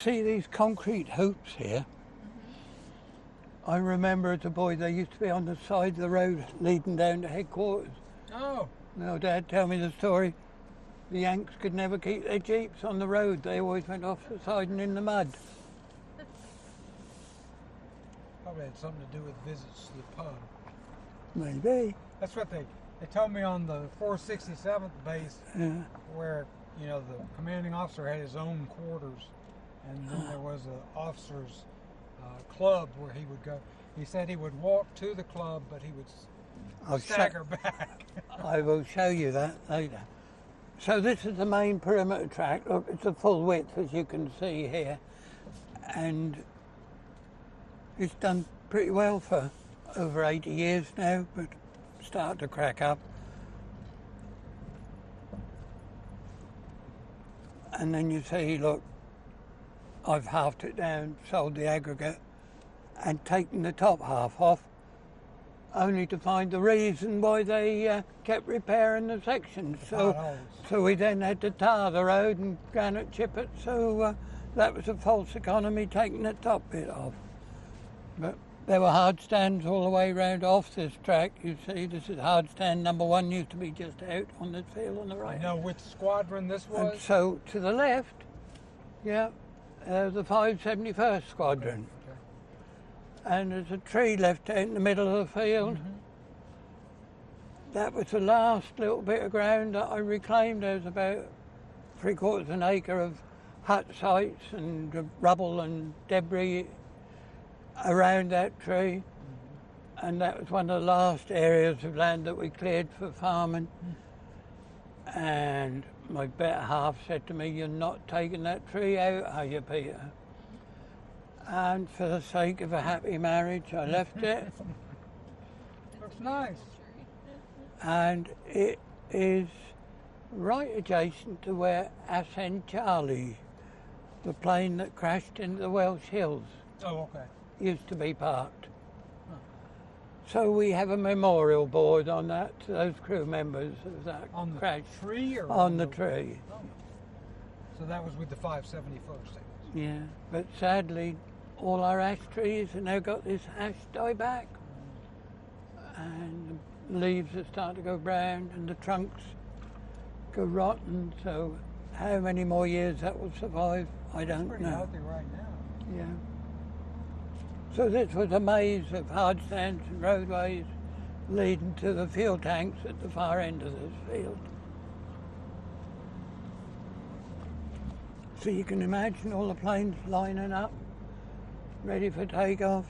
See these concrete hoops here? I remember as a boy they used to be on the side of the road leading down to headquarters. Oh. Now Dad tell me the story. The Yanks could never keep their jeeps on the road. They always went off the side and in the mud. Probably had something to do with visits to the pub. Maybe. That's what they told me on the 467th base, where, you know, the commanding officer had his own quarters, and then there was an officer's club where he would go. He said he would walk to the club, but he would stagger back. I will show you that later. So this is the main perimeter track. Look, it's a full width, as you can see here, and it's done pretty well for over 80 years now, but start to crack up. And then you see, look, I've halved it down, sold the aggregate, and taken the top half off, only to find the reason why they kept repairing the sections. So we then had to tar the road and granite chip it, so that was a false economy, taking the top bit off. But there were hard stands all the way round off this track. You see, this is hard stand number 1, used to be just out on this field on the right. I know which squadron this was? And so to the left, the 571st Squadron. Okay. And there's a tree left out in the middle of the field. That was the last little bit of ground that I reclaimed. There was about 3/4 of an acre of hut sites and rubble and debris around that tree. And that was one of the last areas of land that we cleared for farming. And my better half said to me, "You're not taking that tree out, are you, Peter?" And for the sake of a happy marriage, I left it. Looks nice. And it is right adjacent to where Ascend Charlie, the plane that crashed into the Welsh Hills, used to be parked. So we have a memorial board on that to those crew members of that on crash. The tree or on the tree? Oh. So that was with the 571st. Yeah, but sadly, all our ash trees have now got this ash dieback, and the leaves are starting to go brown, and the trunks go rotten. So how many more years that will survive, I don't know. It's pretty healthy right now. Yeah. So this was a maze of hard stands and roadways leading to the fuel tanks at the far end of this field. So you can imagine all the planes lining up, ready for takeoff.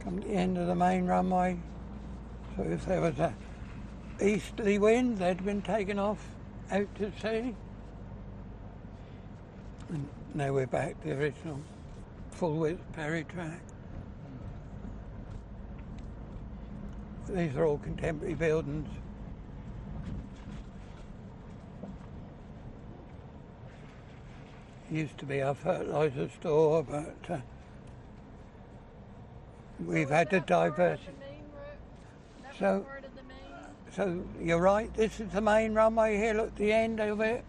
Come to the end of the main runway. So if there was a easterly wind, they'd been taken off out to sea. And now we're back to the original full width Perry track. These are all contemporary buildings. Used to be our fertiliser store, but we've had to diversify. So you're right, this is the main runway here, look, the end of it.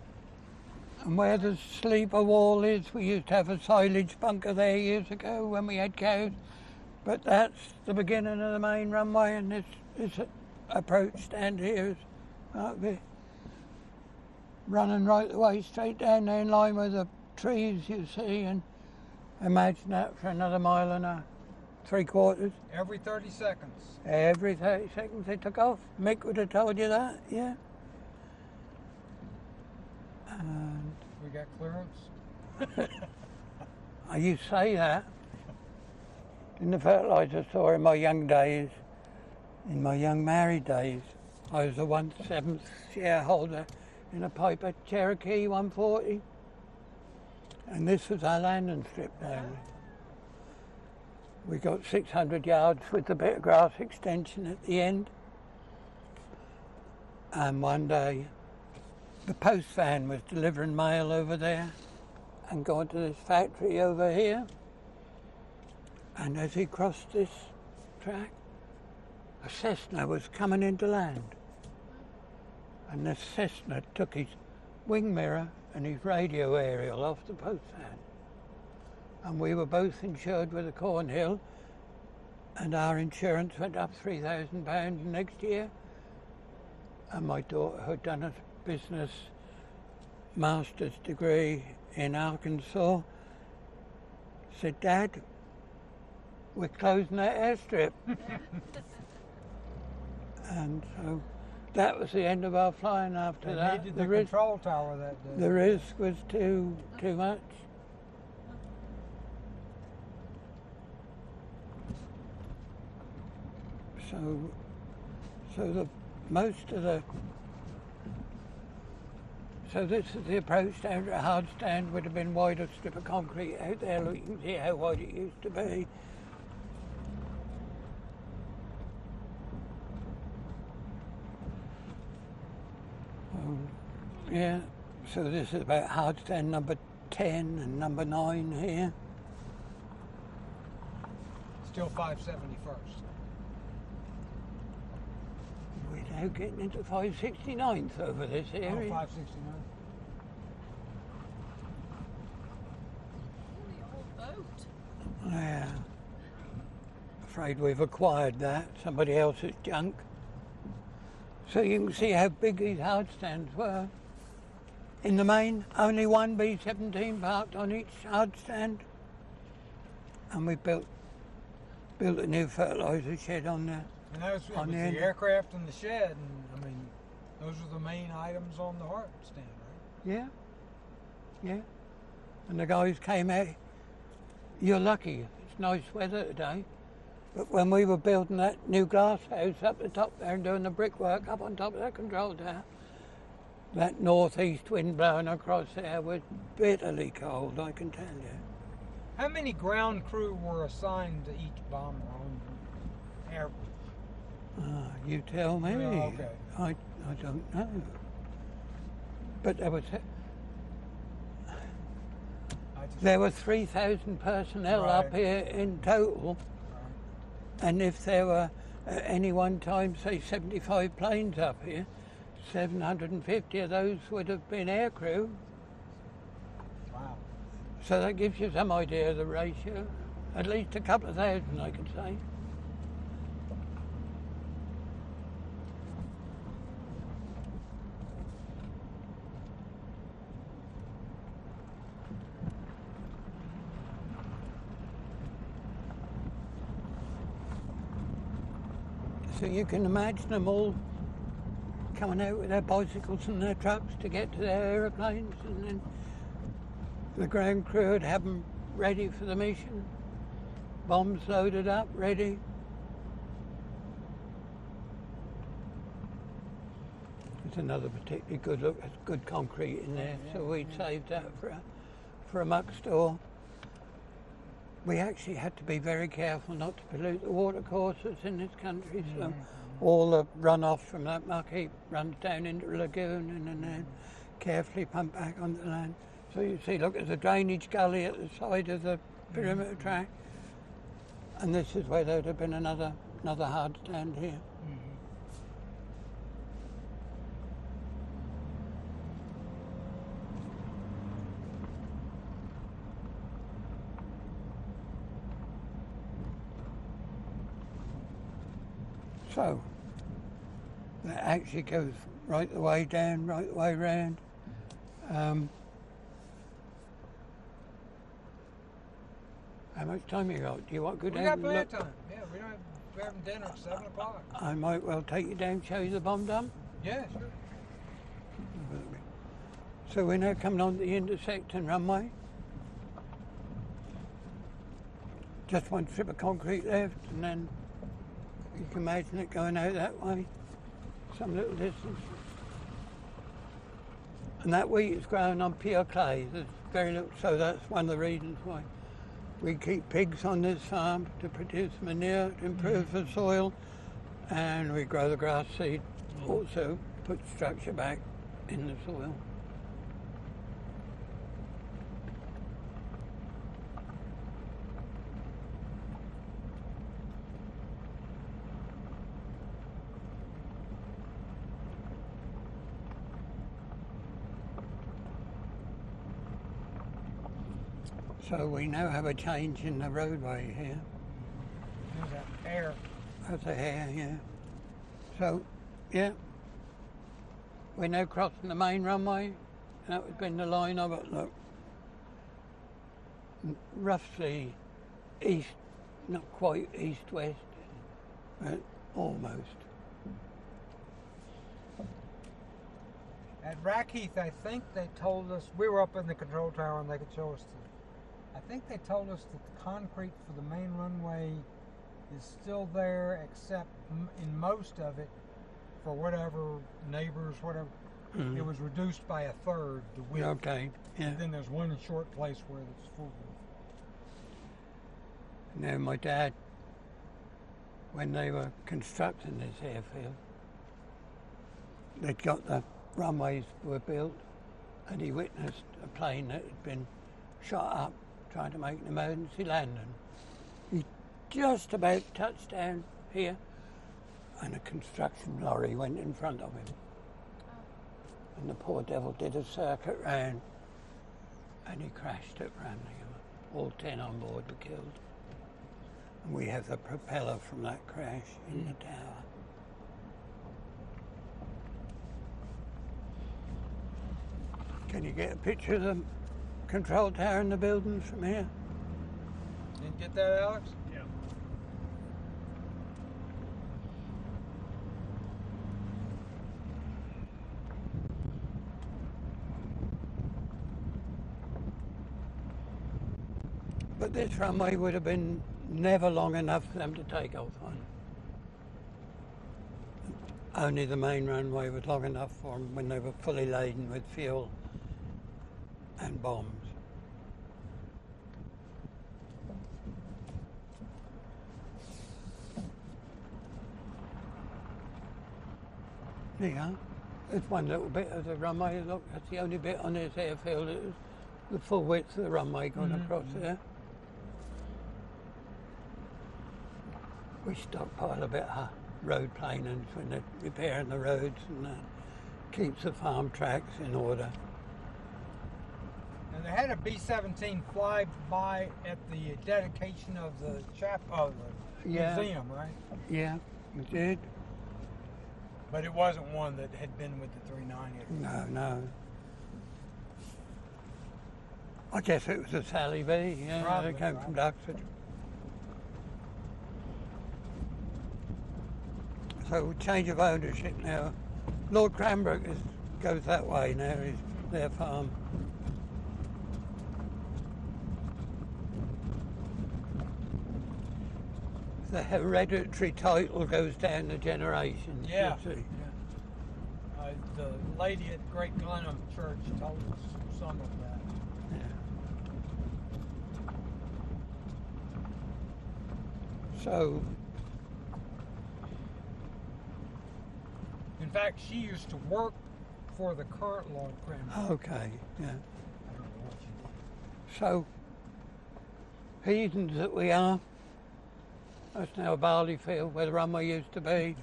And where the sleeper wall is, we used to have a silage bunker there years ago when we had cows. But that's the beginning of the main runway, and this approach stand here is like this. Running right the way straight down there in line with the trees you see, and imagine that for another 1.75 miles. Every 30 seconds. Every 30 seconds they took off. Mick would have told you that, yeah. And we got clearance. I used to say that in the fertiliser store in my young days, in my young married days. I was a 1/7 shareholder in a Piper Cherokee 140, and this was our landing strip down. We got 600 yards with the bit of grass extension at the end. And one day, the post van was delivering mail over there and going to this factory over here. And as he crossed this track, a Cessna was coming into land. And the Cessna took his wing mirror and his radio aerial off the post van. And we were both insured with a Cornhill, and our insurance went up £3,000 next year. And my daughter had done a business master's degree in Arkansas. Said, Dad, we're closing that airstrip. And so that was the end of our flying after that. Needed the control tower that day. The risk was too much. So this is the approach down to a hard stand. Would have been wider strip of concrete out there. Look, you can see how wide it used to be. Yeah, so this is about hard stand number 10 and number 9 here. Still 571st. We're now getting into 569th over this area. Oh, 569. Holy old boat. Yeah. Afraid we've acquired that, somebody else's junk. So you can see how big these hard stands were. In the main, only one B-17 parked on each hard stand. And we built a new fertiliser shed on there. And that was, it was the aircraft and the shed, and I mean, those are the main items on the hard stand, right? Yeah. And the guys came out. You're lucky, it's nice weather today. But when we were building that new glass house up the top there and doing the brickwork up on top of that control tower, that northeast wind blowing across there was bitterly cold, I can tell you. How many ground crew were assigned to each bomber on air? You tell me. Oh, okay. I don't know. But there were 3,000 personnel Right. up here in total. And if there were at any one time, say 75 planes up here, 750 of those would have been aircrew. Wow. So that gives you some idea of the ratio. At least a couple of thousand, I could say. So you can imagine them all coming out with their bicycles and their trucks to get to their aeroplanes, and then the ground crew would have them ready for the mission, bombs loaded up, ready. There's another particularly good look, there's good concrete in there, so we'd saved that for a muck store. We actually had to be very careful not to pollute the water courses in this country, so all the runoff from that muck heap runs down into the lagoon and then carefully pumped back onto the land. So you see, look, there's a drainage gully at the side of the perimeter track, and this is where there'd have been another hard stand here. So that actually goes right the way down, right the way round. How much time you got? Do you want to go down? We got and plenty look? of time. Yeah, we're having dinner at 7 o'clock. I might well take you down, show you the bomb dump. Yeah, sure. So we're now coming on the intersecting runway. Just one strip of concrete left, and then you can imagine it going out that way, some little distance. And that wheat is grown on pure clay. There's very little, so that's one of the reasons why we keep pigs on this farm, to produce manure, to improve the soil, and we grow the grass seed, also put structure back in the soil. So we now have a change in the roadway here. There's that air. That's a hair, yeah. So, yeah. We're now crossing the main runway. That would be the line of it, look. Roughly east, not quite east-west, but almost. At Rackheath, I think they told us, we were up in the control tower and they could show us, I think they told us that the concrete for the main runway is still there, except in most of it, for whatever neighbors, whatever, it was reduced by a third, the width. Okay, yeah. And then there's one short place where it's full. Now my dad, when they were constructing this airfield, they'd got the runways were built, and he witnessed a plane that had been shot up trying to make an emergency landing. He just about touched down here, and a construction lorry went in front of him. And the poor devil did a circuit round, and he crashed at Framlingham. All 10 on board were killed. And we have the propeller from that crash in the tower. Can you get a picture of the control tower and the buildings from here? Didn't get that, Alex? Yeah. But this runway would have been never long enough for them to take off on. Only the main runway was long enough for them when they were fully laden with fuel and bombs. Yeah, it's one little bit of the runway. Look, that's the only bit on this airfield. It was the full width of the runway going across there. We stockpile a bit of road planings when they're repairing the roads, and keeps the farm tracks in order. And they had a B-17 fly by at the dedication of the museum, right? Yeah, we did. But it wasn't one that had been with the 390. No. I guess it was a Sally B, yeah, Probably, they came from Duxford. So change of ownership now. Lord Cranbrook goes that way now, is their farm. The hereditary title goes down the generations. Yeah. You see. The lady at Great Glenham Church told us some of that. Yeah. So, in fact, she used to work for the current Lord Cranbrook. okay, yeah. I don't know what she did. So, heathens that we are, that's now a barley field where the runway used to be.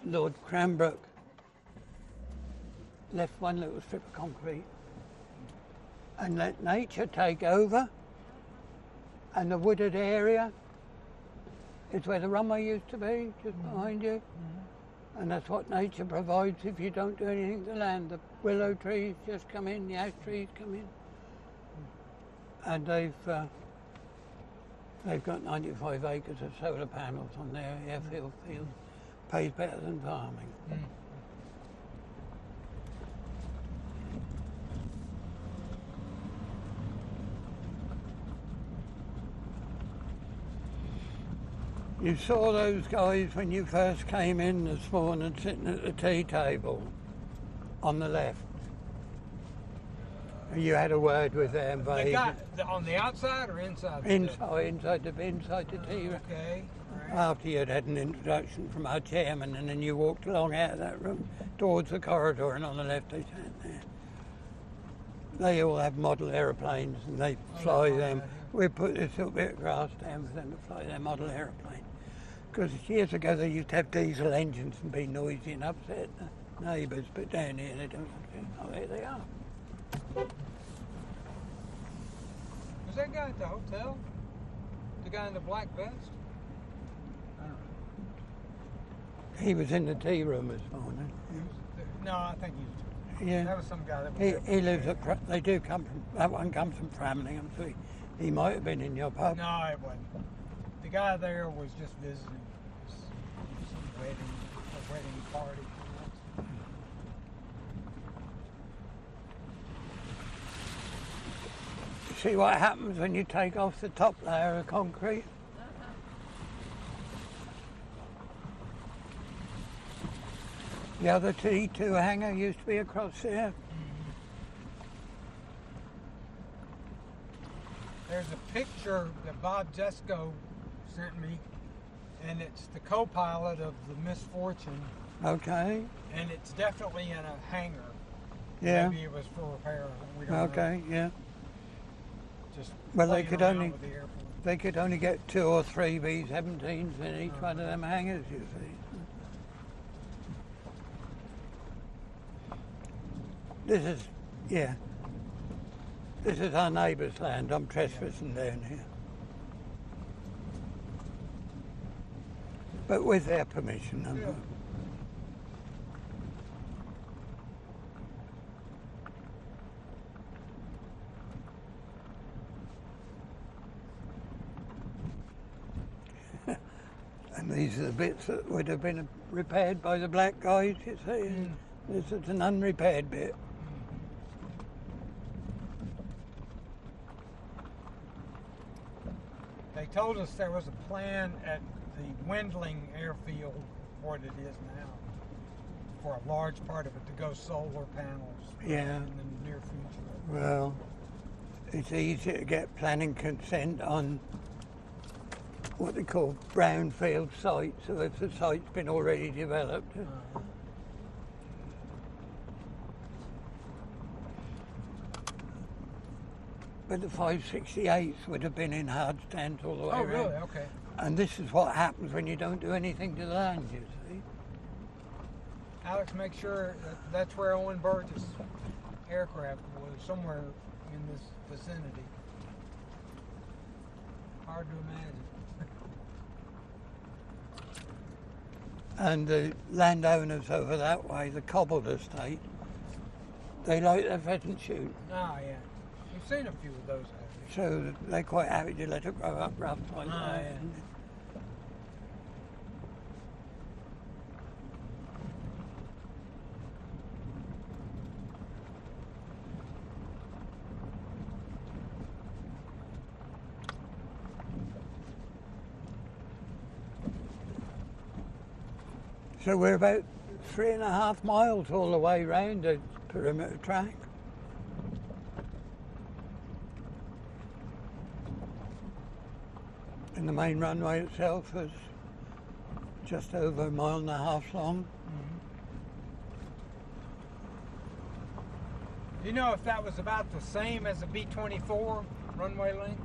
Lord Cranbrook left one little strip of concrete and let nature take over, and the wooded area is where the runway used to be, just behind you. And that's what nature provides if you don't do anything to land. The willow trees just come in, the ash trees come in. And they've got 95 acres of solar panels on their airfield field. Pays better than farming. You saw those guys when you first came in this morning sitting at the tea table on the left. You had a word with them. The guy on the outside or inside? Inside the tea room. Okay. Right. After you'd had an introduction from our chairman, and then you walked along out of that room towards the corridor, and on the left they sat there. They all have model aeroplanes and they fly them. We put this little bit of grass down for them to fly their model aeroplane. Because years ago they used to have diesel engines and be noisy and upset the neighbours, but down here they don't have to. Oh, there they are. Was that guy at the hotel? The guy in the black vest? I don't know. He was in the tea room this morning. No, I think he was. Yeah. That was some guy that was He, there. he lives at, they do come from, that one comes from Framlingham, so he might have been in your pub. No, it wasn't. The guy there was just visiting. Some wedding, a wedding party. You see what happens when you take off the top layer of concrete? The other T2 hangar used to be across there. There's a picture that Bob Jesko sent me, and it's the co-pilot of the Misfortune, Okay. and it's definitely in a hangar. Yeah. Maybe it was for repair. We don't know. Okay. Yeah. Just Well, they playing could around only- with the airport. They could only get 2 or 3 B-17s in each one of them hangars, you see. This is, yeah. This is our neighbour's land. I'm trespassing down here. But with their permission. Yeah. And these are the bits that would have been repaired by the black guys, you see. This is an unrepaired bit. They told us there was a plan at the Windling Airfield, what it is now, for a large part of it to go solar panels Yeah. in the near future. Well, it's easy to get planning consent on what they call brownfield sites, so if the site's been already developed. But the 568s would have been in hard stands all the way Oh, around. really? Okay. And this is what happens when you don't do anything to the land, you see. Alex, make sure that's where Owen Burgess aircraft was, somewhere in this vicinity. Hard to imagine. And the landowners over that way, the cobbled estate, they like their pheasant shoot. Ah, yeah. We've seen a few of those out So they're quite happy to let it grow up rough like that. yeah. So we're about 3.5 miles all the way round the perimeter track. And the main runway itself is just over 1.5 miles long. Do you know if that was about the same as a B-24 runway length?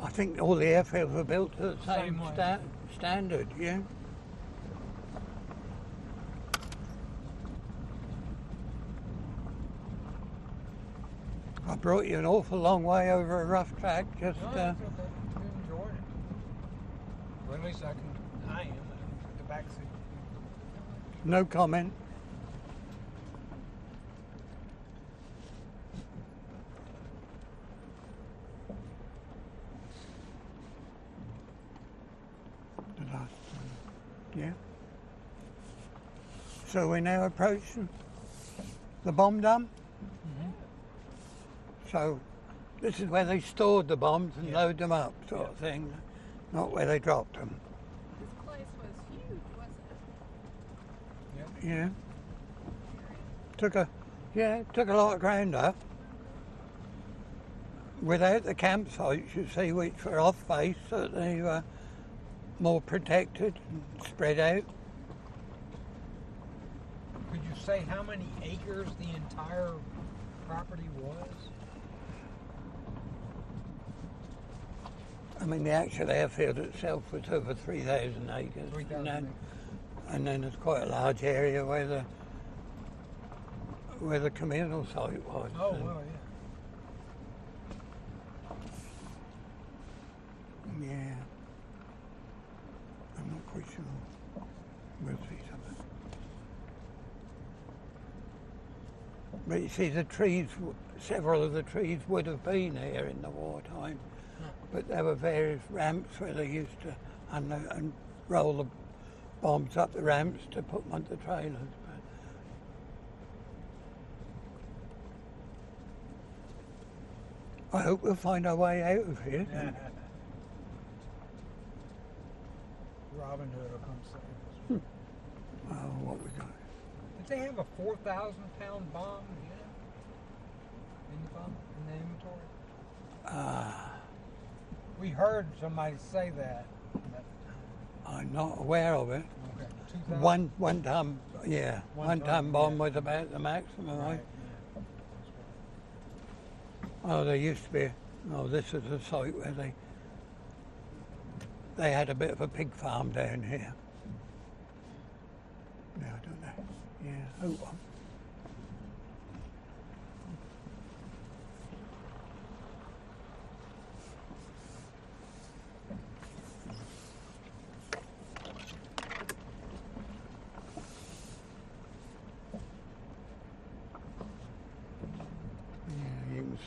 I think all the airfields were built to the Same same way. standard, yeah. I brought you an awful long way over a rough track, just No, that's okay. You enjoyed it. Well, at least I am in the back seat. no comment. The last one. Yeah. So we're now approaching the bomb dump. So this is where they stored the bombs and load them up, sort of thing, not where they dropped them. This place was huge, wasn't it? Yeah. Took a lot of ground up. Without the campsites, you see, which were off base, so that they were more protected and spread out. Could you say how many acres the entire property was? I mean, the actual airfield itself was over 3,000 acres. 3,000 acres. And then there's quite a large area where the communal site was. Oh, well, yeah. But you see, the trees, several of the trees would have been here in the wartime, but there were various ramps where they used to and roll the bombs up the ramps to put them onto the trailers. But I hope we'll find our way out of here. Robin Hood will come save us. Well, what we got? Did they have a 4,000-pound bomb in the inventory? We heard somebody say that. I'm not aware of it. Okay. 2,000? One ton, yeah, one ton bomb was about the maximum, right? Oh, there used to be. Oh, this is a site where they had a bit of a pig farm down here. No, I don't know. Yeah. Oh, well.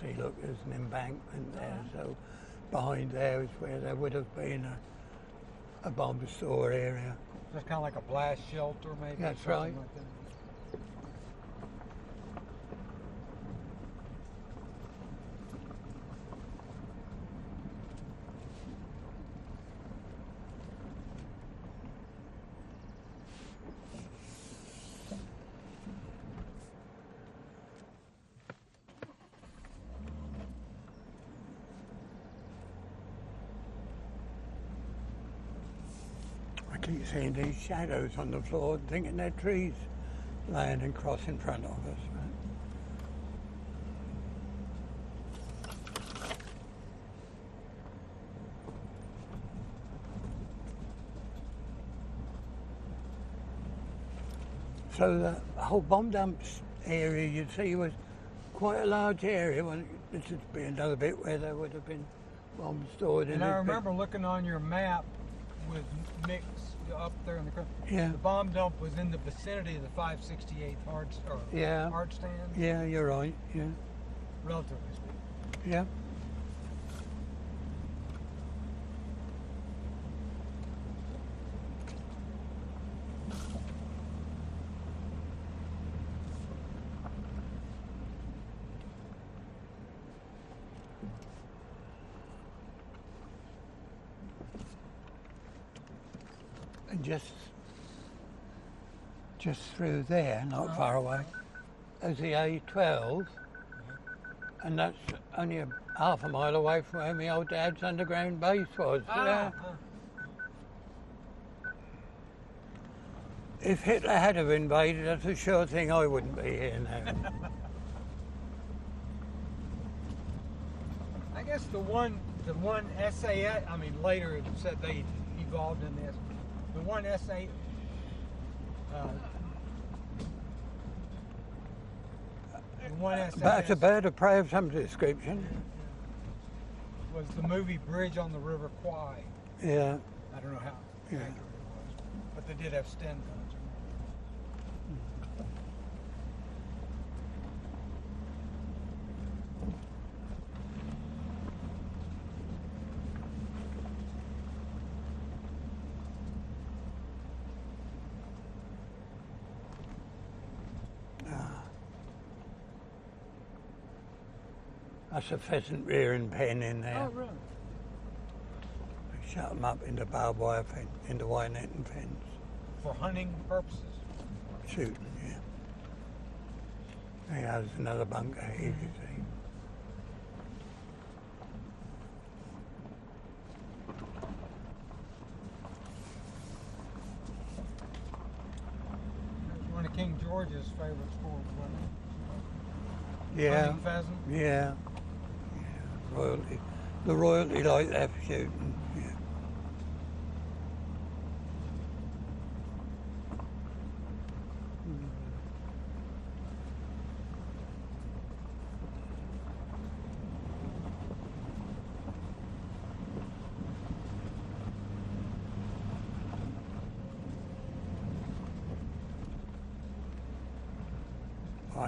See, look, there's an embankment there, so behind there is where there would have been a bomb store area. Just kind of like a blast shelter, maybe? That's right. Like that. I keep seeing these shadows on the floor and thinking they're trees laying across in front of us. So the whole bomb dumps area you'd see was quite a large area. Well, this would be another bit where there would have been bombs stored in. And I remember looking on your map with Mick's up there in the corner. Yeah. The bomb dump was in the vicinity of the 568th hard stand. Yeah, you're right. Yeah. Relatively speaking. Yeah. And just through there, not far away, there's the A12, and that's only half a mile away from where my old dad's underground base was. Yeah. If Hitler had have invaded, that's a sure thing I wouldn't be here now. I guess the one SAS, I mean later it said they evolved in this. The one SA, That's a bird of prey of some description. Was the movie Bridge on the River Kwai. Yeah. I don't know how accurate it was, but they did have Sten guns. That's a pheasant rearing pen in there. Oh, really? They shut them up into barbed wire fence, into wire net and fence. For hunting purposes? Shooting, yeah. Yeah, there's another bunker here, you see. It was one of King George's favorite sports, wasn't it? Yeah. Hunting pheasant? Yeah. Royalty. The royalty like that for shooting, yeah.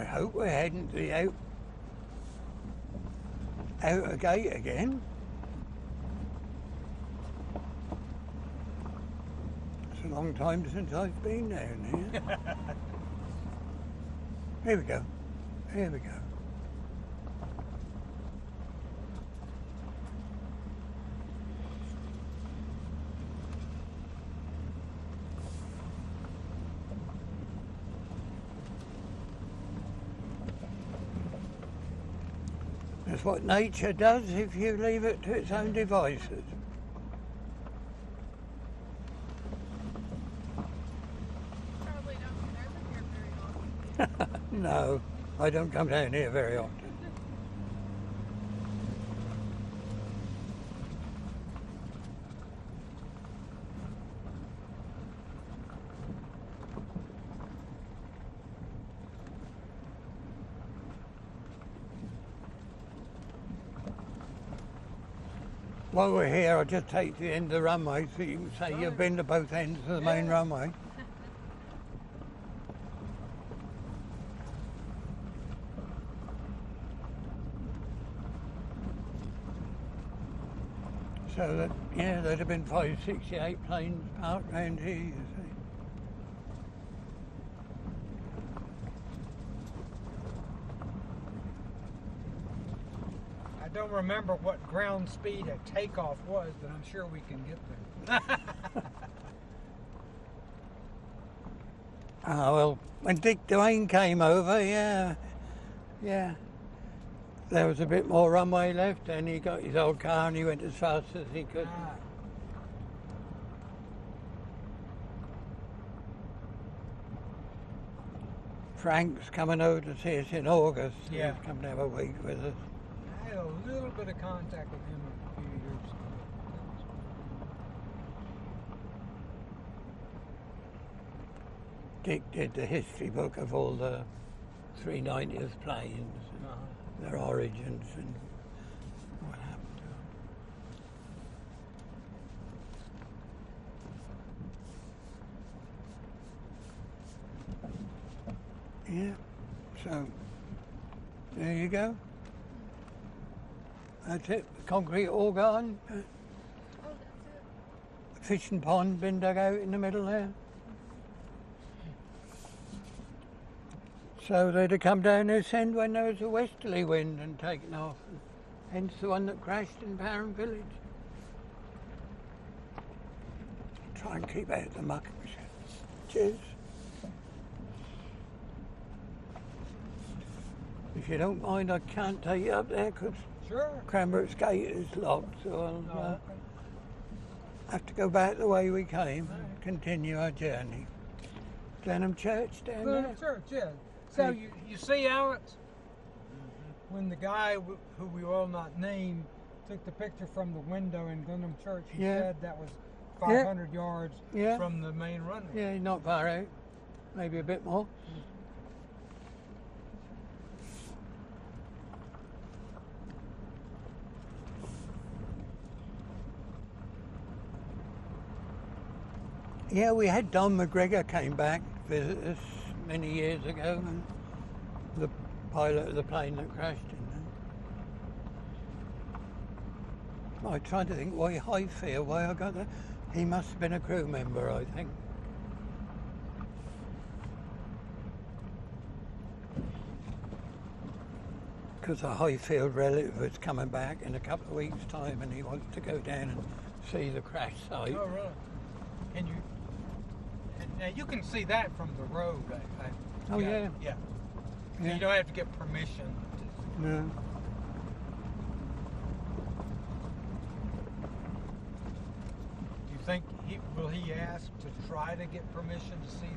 I hope we're heading to the outer gate again. It's a long time since I've been down here. Here we go. Here we go. That's what nature does if you leave it to its own devices. Probably don't come over here very often. No, I don't come down here very often. While we're here, I'll just take you to the end of the runway so you can say you've been to both ends of the main runway. So that, yeah, there'd have been 568 planes parked around here, you see. I don't remember what ground speed at takeoff was, but I'm sure we can get there. Well, when Dick Duane came over, yeah, there was a bit more runway left, and he got his old car and he went as fast as he could. Frank's coming over to see us in August. Yeah. He's come to have a week with us. I had a little bit of contact with him a few years ago. Dick did the history book of all the 390th planes, and their origins and what happened to them. Yeah, so there you go. That's it. Concrete all gone. Oh, that's it. Fishing pond been dug out in the middle there. So they'd have come down this end when there was a westerly wind and taken off. Hence the one that crashed in Parham village. Try and keep out of the muck. Cheers. If you don't mind, I can't take you up there because Sure. Cranbrook's gate is locked, so I'll have to go back the way we came and continue our journey. Glenham Church down there. Little church, yeah. So you see, Alex, when the guy who we will not name took the picture from the window in Glenham Church, he said that was 500 yards from the main runway. Yeah, not far out. Maybe a bit more. Yeah, we had Don McGregor came back to visit us many years ago, and the pilot of the plane that crashed in. I tried to think why Highfield, why I got that. He must have been a crew member, I think. Because a Highfield relative was coming back in a couple of weeks' time, and he wanted to go down and see the crash site. Oh, really? And now you can see that from the road. Oh, yeah. Yeah. So you don't have to get permission. No. Do you think will he ask to try to get permission to see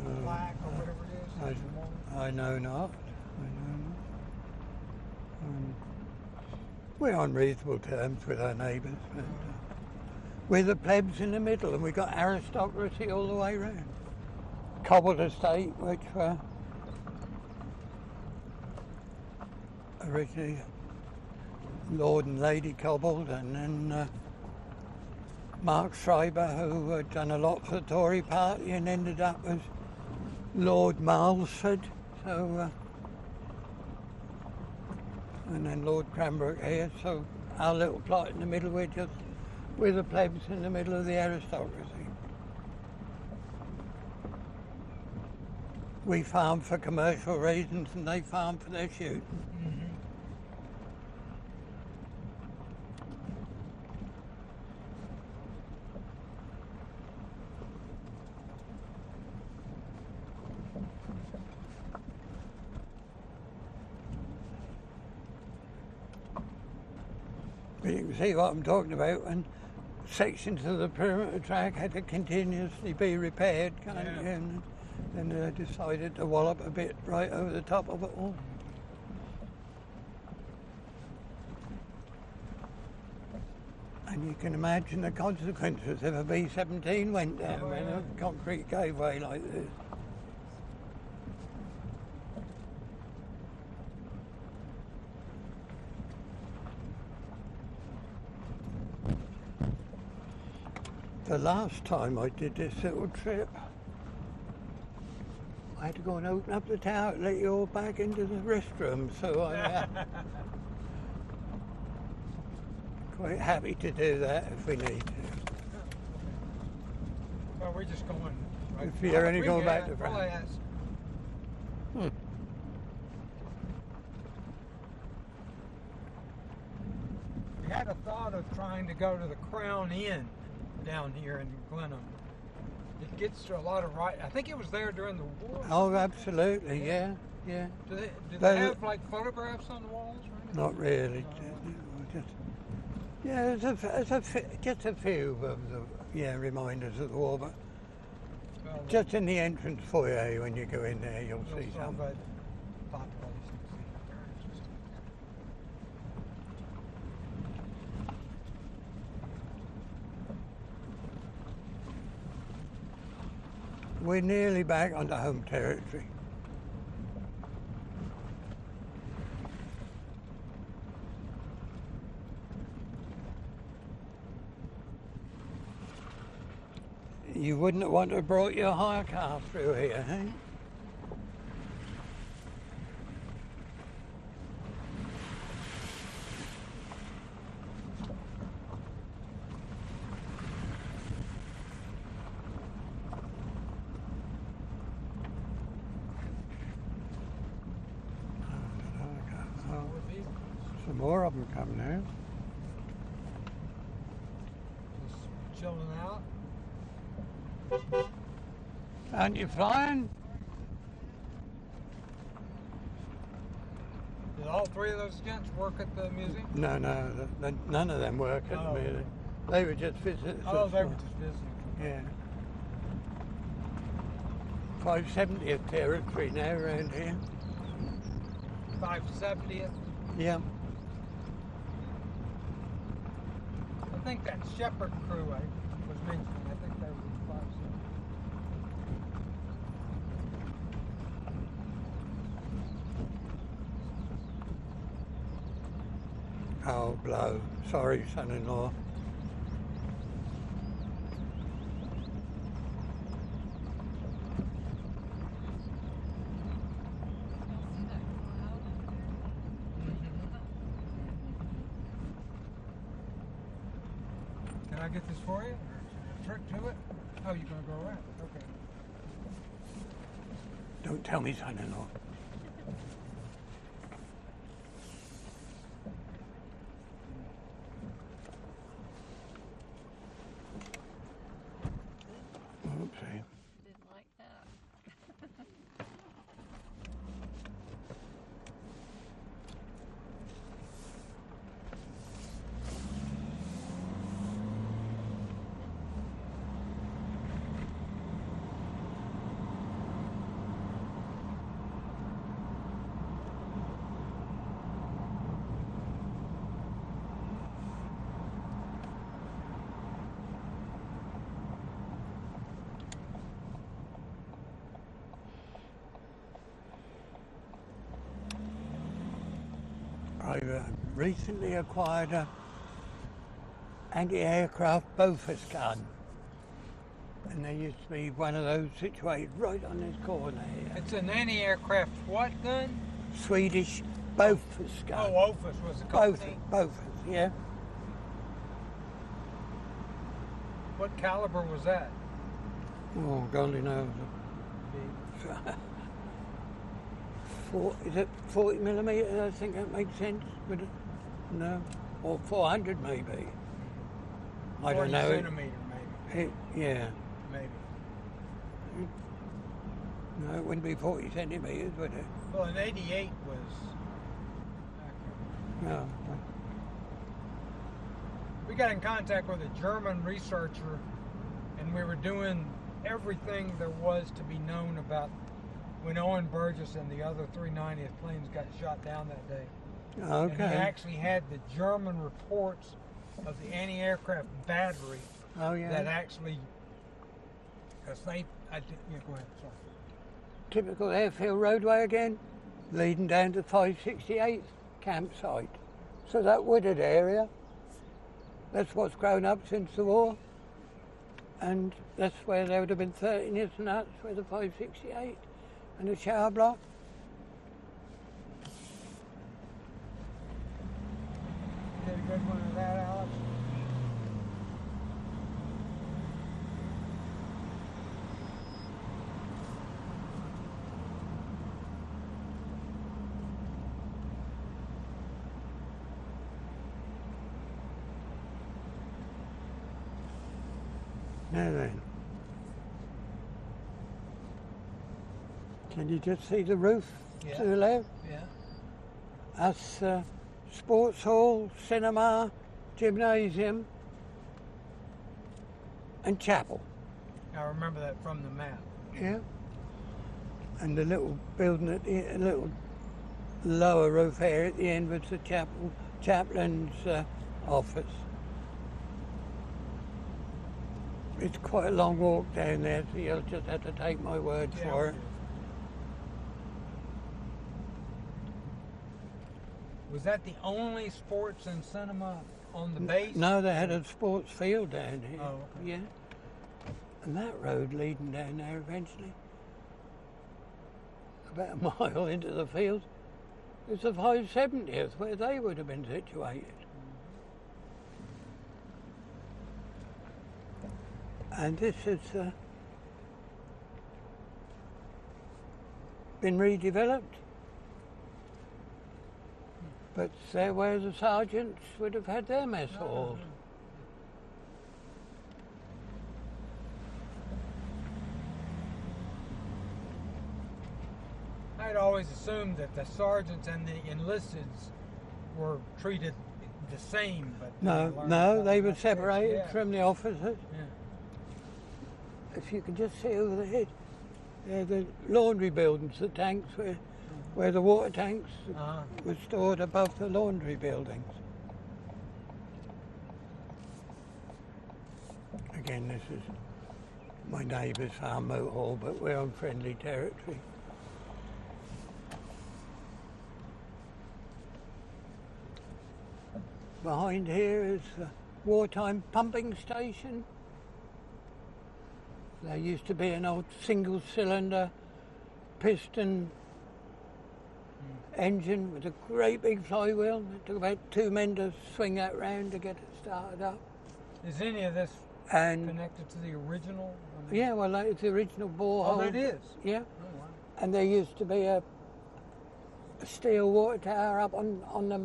the plaque or whatever it is? I know not. We're on reasonable terms with our neighbours, but we're the plebs in the middle, and we've got aristocracy all the way round. Cobbled estate, which were originally Lord and Lady Cobbled, and then Mark Schreiber, who had done a lot for the Tory party and ended up as Lord Malsford. so and then Lord Cranbrook here, so our little plot in the middle, we're the plebs in the middle of the aristocracy. We farm for commercial reasons and they farm for their shooting. But you can see what I'm talking about, and sections of the perimeter track had to continuously be repaired, and then they decided to wallop a bit right over the top of it all. And you can imagine the consequences if a B-17 went down when a concrete gave way like this. The last time I did this little trip, I had to go and open up the tower to let you all back into the restroom, so I'm quite happy to do that if we need to. Well, we're just going. Right, If you're only going back to France. We had a thought of trying to go to the Crown Inn down here in Glenham. It gets to a lot of I think it was there during the war. Oh, absolutely, yeah. Do they have like photographs on the walls? Or not really. There's just a few of the reminders of the war, but just in the entrance foyer when you go in there, you'll see some. We're nearly back onto home territory. You wouldn't want to have brought your hire car through here, eh? Some more of them come now. Just chilling out. Aren't you flying? Did all three of those gents work at the museum? No, none of them work at the museum. They were just visitors. Oh, they were just visiting. Yeah. 570th territory now around here. 570th? Yeah. I think that Shepherd crew I was mentioning, I think they were 570. Oh, blow. Sorry, son-in-law. Can I get this for you? Trick to it? Oh, you're going to go around? Okay. Don't tell me, son-in-law. Oopsie. Didn't like that. I've recently acquired a anti-aircraft Bofors gun. And there used to be one of those situated right on this corner here. It's an anti-aircraft what gun? Swedish Bofors gun. Oh, Ofus was the company. Bofors, yeah. What caliber was that? Oh, golly knows. Is it 40 millimetres? I think that makes sense. Would it? No, or 400 maybe. I don't know. 40 centimetre maybe. Yeah. Maybe. No, it wouldn't be 40 centimetres, would it? Well, an 88 was. No. We got in contact with a German researcher, and we were doing everything there was to be known about when Owen Burgess and the other 390th planes got shot down that day. Okay. And he actually had the German reports of the anti-aircraft battery Oh, yeah. that actually, because go ahead, sorry. Typical Airfield roadway again, leading down to 568th campsite. So that wooded area, that's what's grown up since the war. And that's where there would have been 13th and that's where the 568 and the shower block. Did a good one of that, Alex? Now then, can you just see the roof to the left? Yeah. That's sports hall, cinema, gymnasium, and chapel. I remember that from the map. Yeah. And the little building at the a little lower roof area at the end was the chaplain's office. It's quite a long walk down there, so you'll just have to take my word for it. Was that the only sports and cinema on the base? No, they had a sports field down here. Oh, okay. Yeah. And that road leading down there eventually, about a mile into the field, is the 570th, where they would have been situated. And this has been redeveloped. But there where the sergeants would have had their mess halls. I'd always assumed that the sergeants and the enlisteds were treated the same, but No, they were separated from the officers. Yeah. If you can just see over there, they're the laundry buildings, the tanks where the water tanks were stored above the laundry buildings. Again, this is my neighbour's farm moat hall, but we're on friendly territory. Behind here is the wartime pumping station. There used to be an old single-cylinder piston engine with a great big flywheel. It took about 2 men to swing that round to get it started up. Is any of this connected to the original? Yeah, well, it's the original borehole. Oh, it is? Yeah. Oh, wow. And there used to be a steel water tower up on the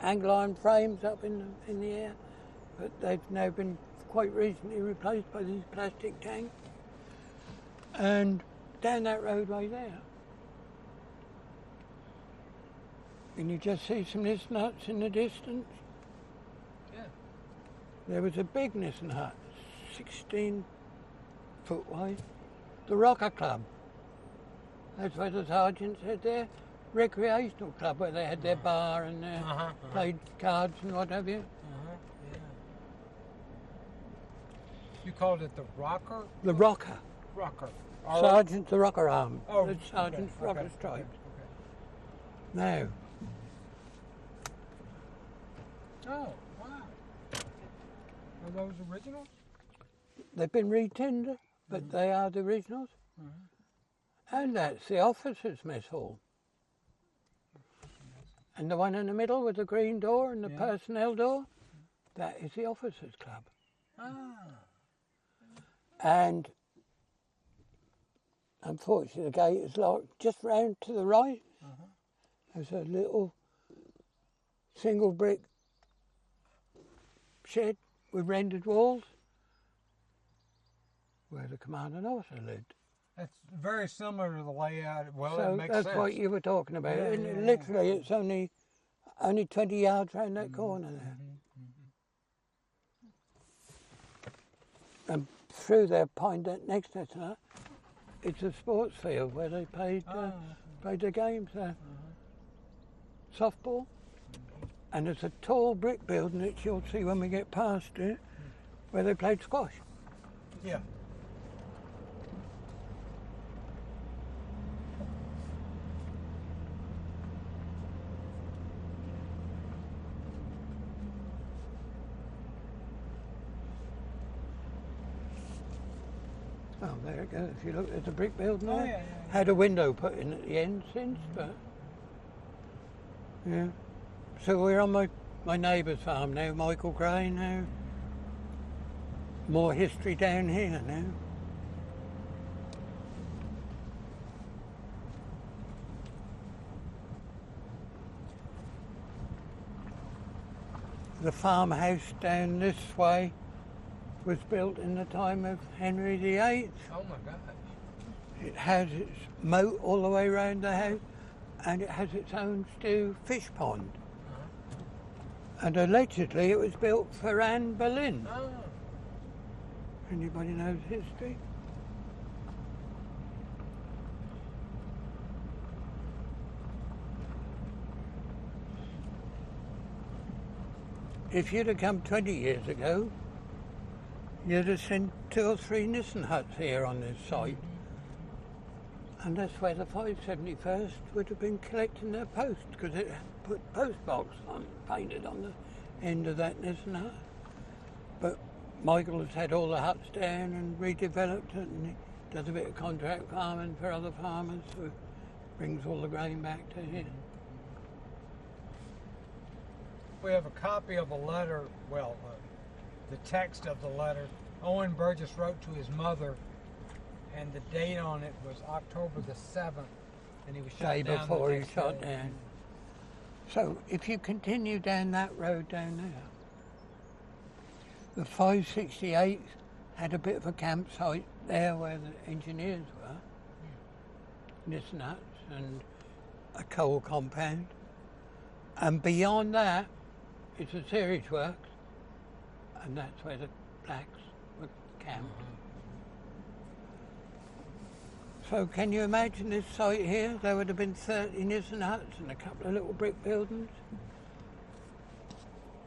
angle iron frames up in the air, but they've now been quite recently replaced by these plastic tanks. And down that roadway there, can you just see some Nissen huts in the distance? Yeah. There was a big Nissen hut, 16 foot wide, the Rocker Club. That's where the sergeants had their recreational club, where they had their bar and played cards and what have you. Yeah. You called it the Rocker? The Rocker. Rocker. Sergeant the Rocker Arm. Oh, The Sergeant's Rocker Stripes. Okay. Now, Oh, wow. Are those originals? They've been retinned, but they are the originals. And that's the officers' mess hall. And the one in the middle with the green door and the personnel door, that is the officers' club. And unfortunately the gate is locked. Just round to the right, there's a little single brick shed with rendered walls where the commanding officer lived. That's very similar to the layout. Well, So it makes that's sense. what you were talking about. Yeah, And yeah, literally yeah. it's only 20 yards round that corner there. And through their pine next to that, it's a sports field where they played their games there. Softball. And there's a tall brick building that you'll see when we get past it, where they played squash. Yeah. Oh, there it goes. If you look, there's a brick building Oh, there. yeah. Had a window put in at the end since, but yeah. So we're on my neighbour's farm now, Michael Gray now. More history down here now. The farmhouse down this way was built in the time of Henry VIII. Oh my God. It has its moat all the way around the house, and it has its own stew fish pond. And allegedly it was built for Anne Boleyn. Oh. Anybody knows history? If you'd have come 20 years ago, you'd have seen 2 or 3 Nissen huts here on this site. And that's where the 571st would have been collecting their post, because it put post box on, painted on the end of that Nissen hut. But Michael has had all the huts down and redeveloped it, and he does a bit of contract farming for other farmers, so brings all the grain back to here. We have a copy of a letter, well, the text of the letter Owen Burgess wrote to his mother, and the date on it was October the 7th, and he was shot Day down before the he next shot day. down. So if you continue down that road down there, the 568 had a bit of a campsite there where the engineers were, Nissen huts and a coal compound. And beyond that, it's a series works, and that's where the blacks were camped. So can you imagine this site here? There would have been 30 Nissen huts and a couple of little brick buildings.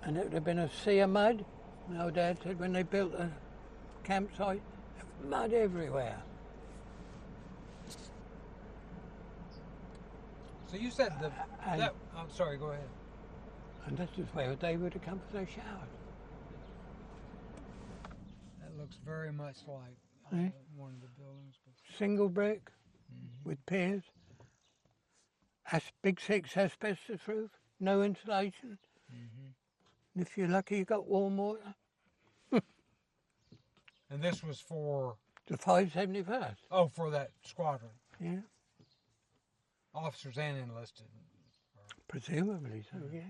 And it would have been a sea of mud. My old dad said when they built the campsite, there was mud everywhere. So you said I'm sorry, go ahead. And this is where they would have come for their showers. That looks very much like one of the buildings. But Single brick with piers. Big 6 asbestos roof, no insulation. And if you're lucky, you got warm water. And this was for, The 571st. for that squadron, Yeah, officers and enlisted. presumably so, yeah.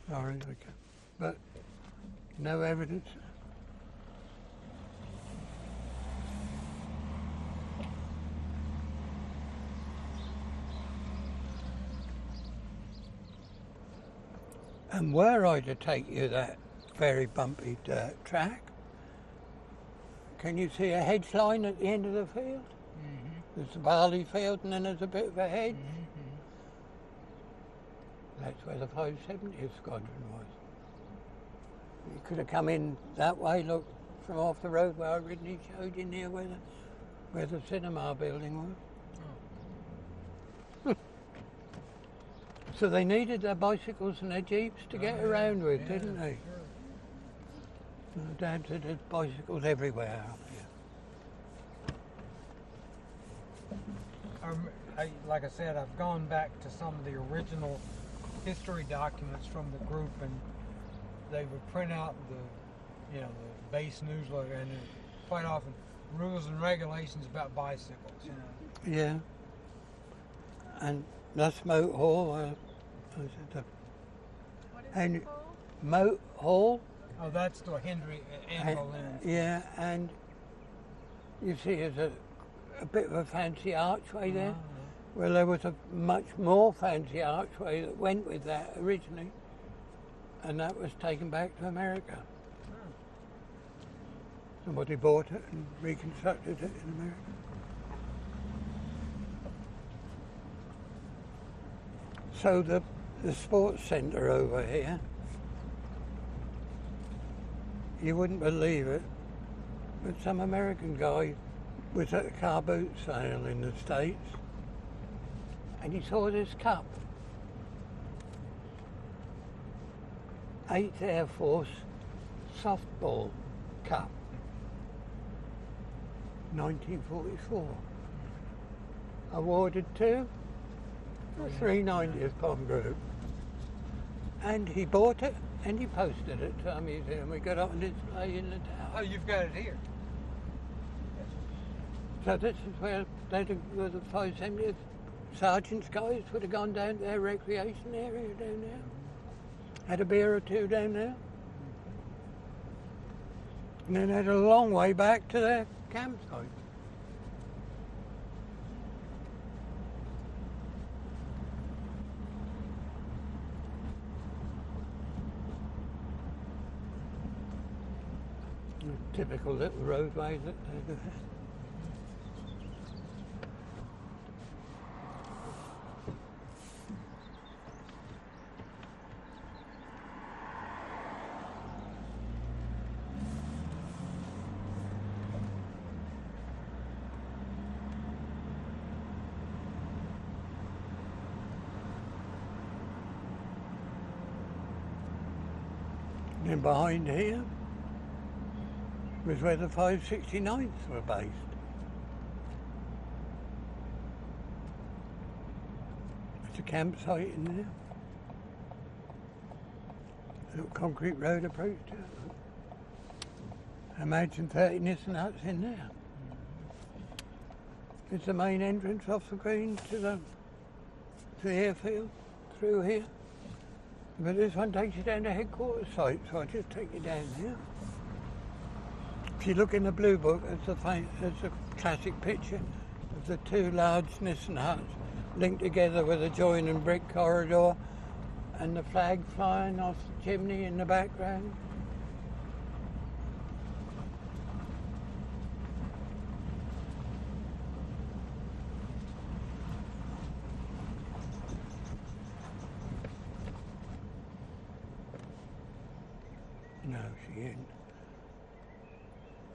Sorry, but no evidence. And were I to take you that very bumpy dirt track, can you see a hedge line at the end of the field? There's a barley field and then there's a bit of a hedge. That's where the 570th Squadron was. You could have come in that way, look, from off the road where I originally showed you near where the cinema building was. So they needed their bicycles and their jeeps to get around with, didn't they? Dad said there's bicycles everywhere up here. Like I said, I've gone back to some of the original history documents from the group, and they would print out the base newsletter, and quite often rules and regulations about bicycles. Yeah. And that's Moat Hall. What is And- it called? Moat Hall. Oh, that's the Henry Anne Boleyn. Yeah, and you see there's a bit of a fancy archway there. Well, there was a much more fancy archway that went with that originally, and that was taken back to America. Somebody bought it and reconstructed it in America. So the sports centre over here, you wouldn't believe it, but some American guy was at a car boot sale in the States, and he saw this cup. 8th Air Force softball cup, 1944. Awarded to the 390th Bomb Group. And he bought it and he posted it to our museum. We got it on display in the tower. Oh, you've got it here. So this is where the 570th sergeants guys would have gone down to their recreation area down there. Had a beer or two down there. And then had a long way back to their campsite. Typical little roadway that they had. And behind here was where the 569ths were based. There's a campsite in there. A little concrete road approach to it. Imagine 30 Nissan huts in there. It's the main entrance off the green to the airfield through here. But this one takes you down to headquarters site, so I'll just take you down here. If you look in the blue book, there's a classic picture of the two large Nissan huts linked together with a joining brick corridor and the flag flying off the chimney in the background. No, she isn't.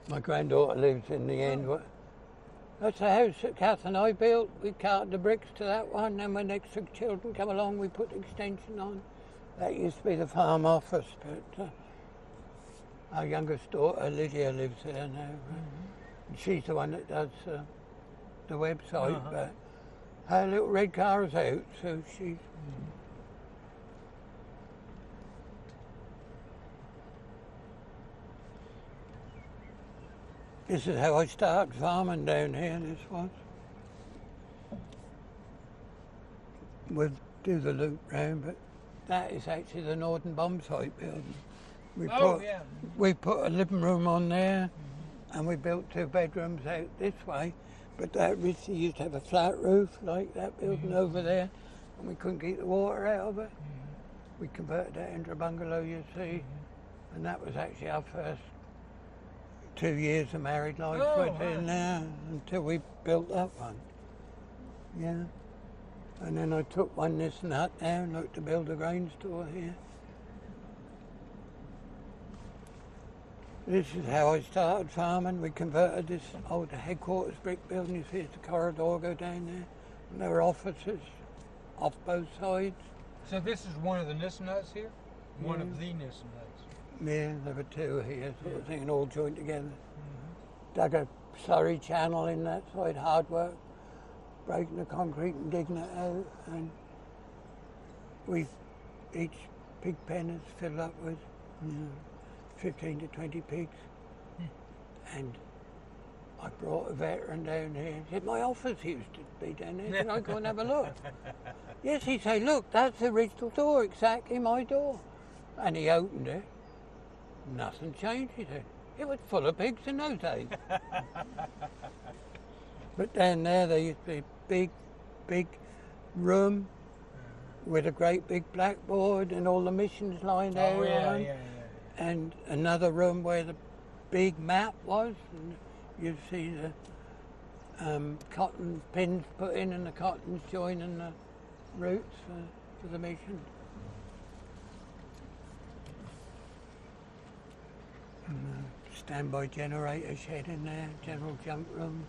My granddaughter lives in the end. That's the house that Kath and I built. We carted the bricks to that one, and when extra children come along, we put the extension on. That used to be the farm office, but our youngest daughter, Lydia, lives there now. And she's the one that does the website, but her little red car is out, so she's... This is how I started farming down here, this was. We'll do the loop round, but that is actually the Northern Bomb Site building. We put a living room on there, and we built 2 bedrooms out this way, but that originally used to have a flat roof like that building over there, and we couldn't keep the water out of it. We converted that into a bungalow, you see, and that was actually our first 2 years of married life in there until we built that one. Yeah. And then I took one Nissan hut down, looked to build a grain store here. This is how I started farming. We converted this old headquarters brick building. You see it's the corridor go down there. And there were offices off both sides. So this is one of the Nissan huts here? One of the Nissan huts? Yeah, there were two here, sort of thing, and all joined together. Dug a slurry channel in that side, hard work, breaking the concrete and digging it out, and each pig pen is filled up with 15 to 20 pigs. And I brought a veteran down here. He said, my office used to be down there. Can I go and have a look? Yes, he said, look, that's the original door, exactly my door. And he opened it. Nothing changed, he said. It was full of pigs in those days. But down there used to be a big room with a great big blackboard and all the missions lined out around. And another room where the big map was. And you'd see the cotton pins put in and the cottons joining the routes for the mission. Standby generator shed in there, general junk room.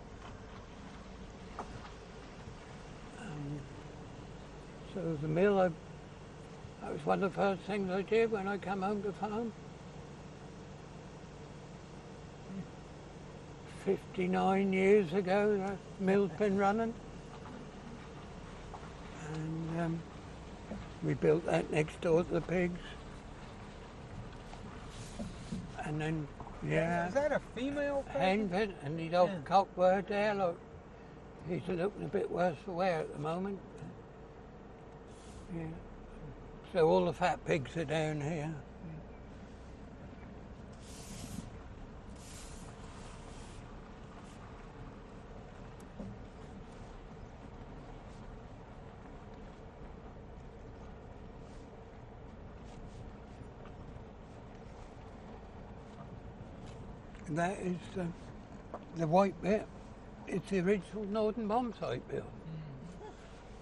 So the mill, that was one of the first things I did when I came home to farm. 59 years ago, that mill's been running. And we built that next door to the pigs. And then, Is that a female pig? hen pit, and the old cockbird there, look, he's looking a bit worse for wear at the moment. Yeah. So all the fat pigs are down here. That is the white bit. It's the original Northern bomb site built.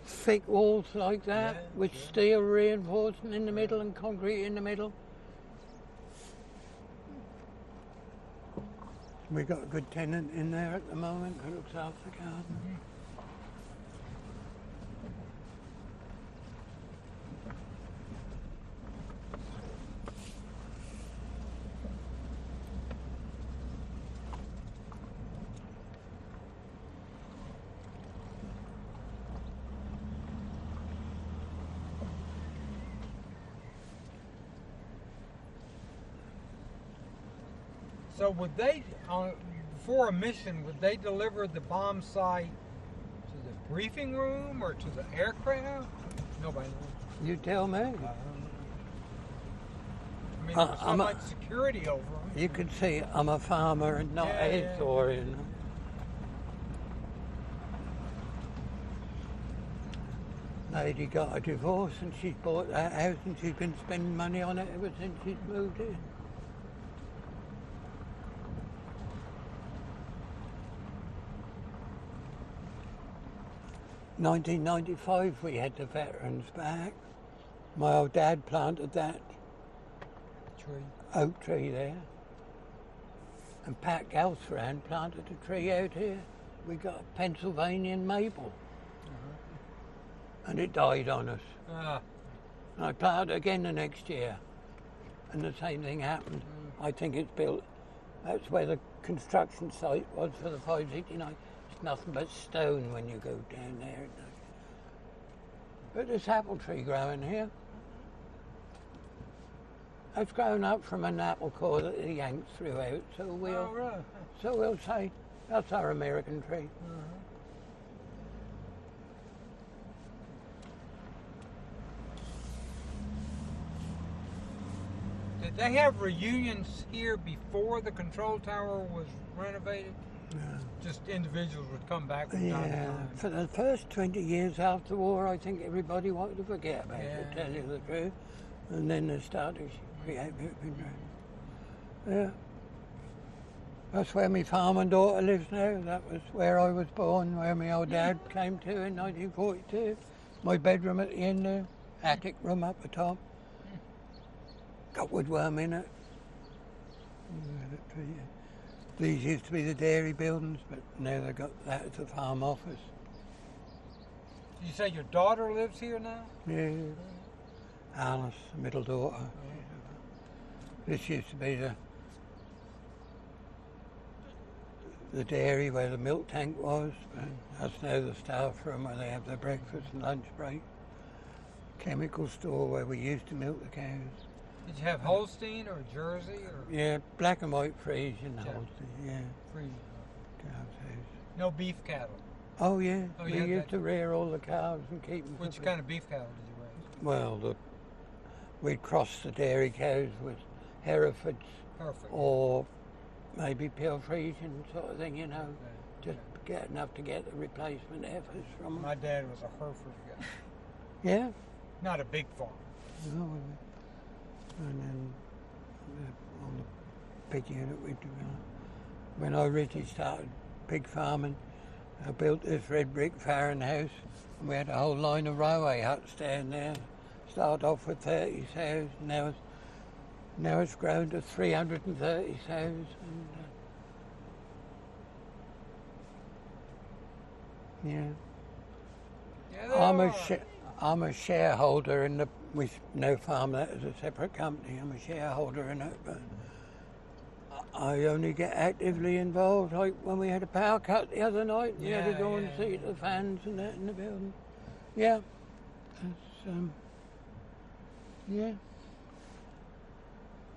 Thick walls like that, with steel reinforcement in the middle and concrete in the middle. We've got a good tenant in there at the moment who looks after the garden. So would they, before a mission, would they deliver the bomb site to the briefing room or to the aircraft? Nobody knows. You tell me. I mean, there's so much security over them. You can see I'm a farmer and not a historian. Lady got a divorce and she's bought that house and she's been spending money on it ever since she's moved in. In 1995 we had the veterans back. My old dad planted that oak tree there. And Pat Galsran planted a tree out here. We got a Pennsylvanian maple. And it died on us. And I planted it again the next year. And the same thing happened. I think it's built, that's where the construction site was for the 569. It's nothing but stone when you go down there. But there's apple tree growing here. It's grown up from an apple core that the Yanks threw out, so we'll say that's our American tree. Did they have reunions here before the control tower was renovated? Just individuals would come back from time to time. For the first 20 years after the war, I think everybody wanted to forget about it, to tell you the truth. And then they started to create That's where my farming daughter lives now. That was where I was born, where my old dad came to in 1942. My bedroom at the end there, attic room up the top. Got woodworm in it. These used to be the dairy buildings, but now they've got that as a farm office. You say your daughter lives here now? Yeah. Alice, the middle daughter. This used to be the dairy where the milk tank was, but that's now the staff room where they have their breakfast and lunch break. Chemical store where we used to milk the cows. Did you have Holstein or Jersey or? Yeah, black and white Friesian Holstein, yeah. Friesian. Cows. No beef cattle. Oh yeah, Oh, we you had used that? to rear all the cows and keep them. Which kind of beef cattle did you raise? Well, we'd cross the dairy cows with Herefords Perfect. or maybe pure Friesian sort of thing, you know. Okay. Just get enough to get the replacement heifers from them. My dad was a Hereford guy. Yeah? Not a big farm. No, and then on the pig unit we do. When I originally started pig farming, I built this red brick farm house, and we had a whole line of railway huts down there. Started off with 30 sows, now it's grown to 330 sows. And, Yeah, I'm a shareholder in the. We no farm that as a separate company. I'm a shareholder in it, but I only get actively involved. Like when we had a power cut the other night, we had to go and see the fans and that in the building. Yeah, that's, yeah.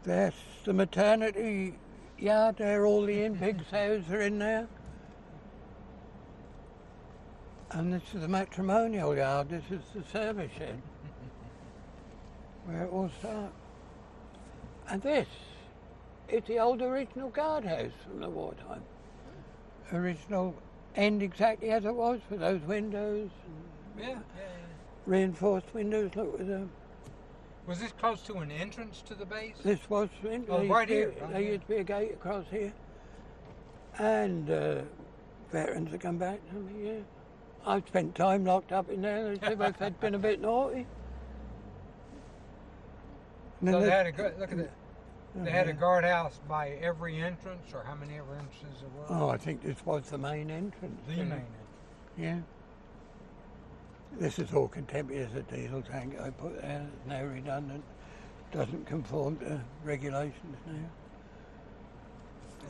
That's the maternity yard there. All the in-pig sows are in there. And this is the matrimonial yard. This is the service shed where it all starts. And this is the old original guardhouse from the wartime. Original end exactly as it was with those windows. And reinforced windows. Look with them. Was this close to an entrance to the base? This was right here. There used to be a gate across here. And veterans have come back to me, yeah. I've spent time locked up in there as if I've been a bit naughty. So they had a good, look at that. They had a guardhouse by every entrance, or how many ever entrances there were? Oh, I think this was the main entrance. The main entrance. Yeah. This is all contemporary as a diesel tank I put there. It's now redundant. Doesn't conform to regulations now.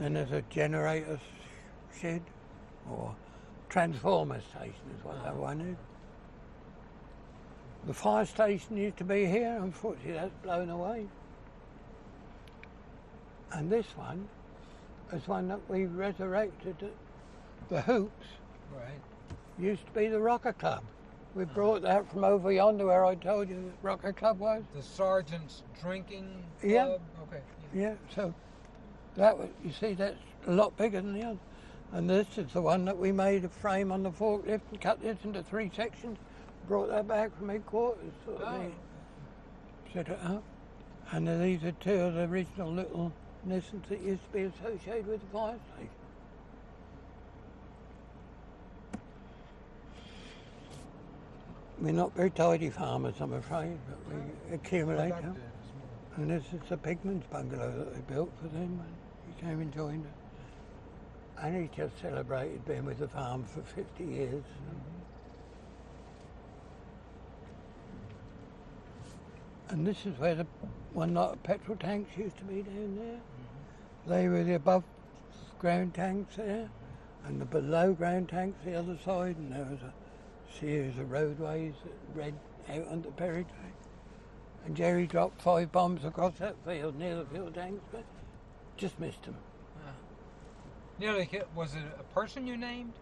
Then there's a generator shed, or transformer station is what that one is. The fire station used to be here, unfortunately that's blown away. And this one is one that we resurrected. The hoops used to be the Rocker Club. We brought that from over yonder where I told you the Rocker Club was. The sergeant's drinking club? Yeah. Okay. Yeah, so that was, you see, that's a lot bigger than the other. And this is the one that we made a frame on the forklift and cut this into 3 sections, brought that back from headquarters, sort of thing. Set it up. And then these are 2 of the original little Nissans that used to be associated with the fire station. We're not very tidy farmers, I'm afraid, but we accumulate them. And this is the pigman's bungalow that they built for them, and he came and joined us. And he just celebrated being with the farm for 50 years. And this is where the one lot of petrol tanks used to be down there. They were the above ground tanks there, and the below ground tanks the other side, and there was a series of roadways that led out onto Perry Track. And Jerry dropped 5 bombs across that field near the fuel tanks, but just missed them. Nearly hit. Was it a person you named?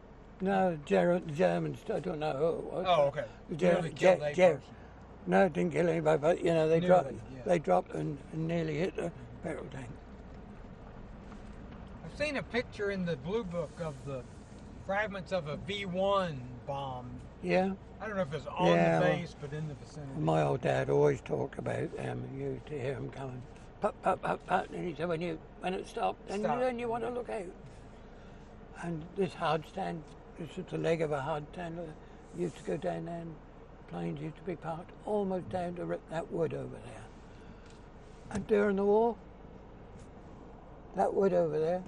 No, the Germans, I don't know who it was. Oh, okay. Nearly killed a person. No, it didn't kill anybody, but you know, they dropped and nearly hit the petrol tank. I've seen a picture in the Blue Book of the fragments of a V1 bomb. Yeah. I don't know if it was on the base, but in the vicinity. My old dad always talked about them. You used to hear them coming, pop, pop, pop, pop, and he said when it stopped, then you want to look out. And this hard stand, this is the leg of a hard stand. Used to go down there, and planes used to be parked almost down to that wood over there. And during the war, that wood over there,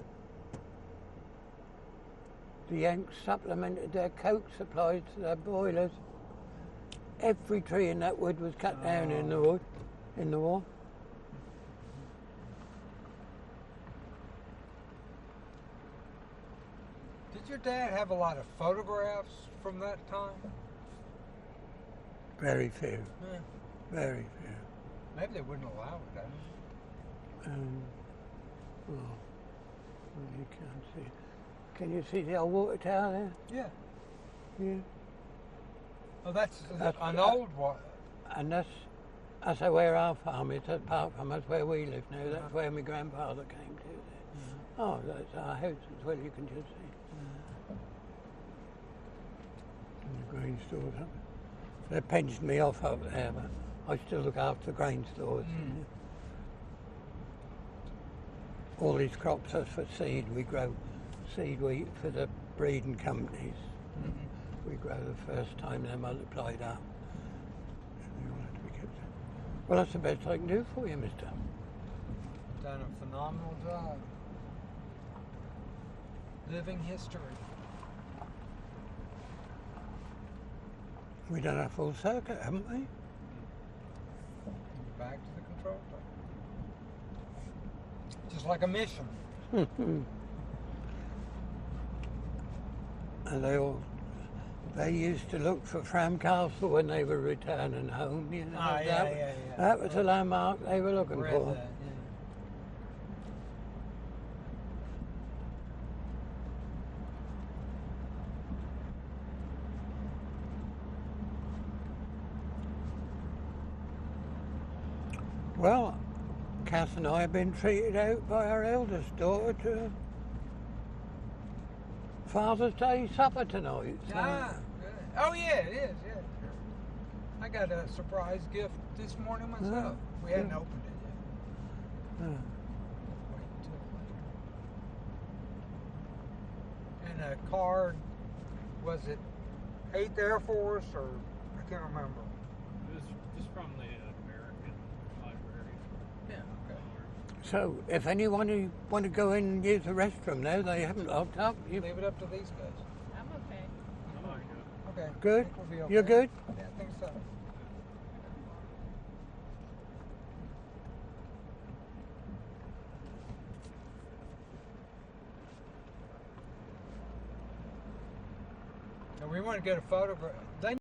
the Yanks supplemented their coke supplies to their boilers. Every tree in that wood was cut down in the war. Did your dad have a lot of photographs from that time? Very few. Yeah. Very few. Maybe they wouldn't allow it, I don't know. Well, you can't see. Can you see the old water tower there? Yeah. Yeah. Oh, that's That's- an old one. And that's where our farm is at Parham. That's where we live now. That's where my grandfather came to there. Oh, that's our house as well, you can just see. And the grain stores up. They pensioned me off up there, but I still look after the grain stores. All these crops are for seed. We grow seed wheat for the breeding companies. We grow the first time they're multiplied up. They all have to be kept. Well, that's the best I can do for you, mister. Done a phenomenal job. Living history. We've done a full circuit, haven't we? Back to the control tower. Just like a mission. And they used to look for Fram Castle when they were returning home. You know, Yeah. that was the landmark they were looking Read for. that, yeah. Well, Cass and I have been treated out by our eldest daughter to Father's Day supper tonight. So Good. Oh yeah, it is. Yeah. I got a surprise gift this morning myself. We hadn't opened it yet. uh, Wait until later. And a card. Was it 8th Air Force or I can't remember. It was just from the American Library. Yeah. Okay. so if anyone who want to go in and use the restroom now, they haven't locked up. You Leave it up to these guys. I'm okay. Oh, yeah. Okay. good? I think we'll be okay. You're good? Yeah, I think so. Now we want to get a photograph.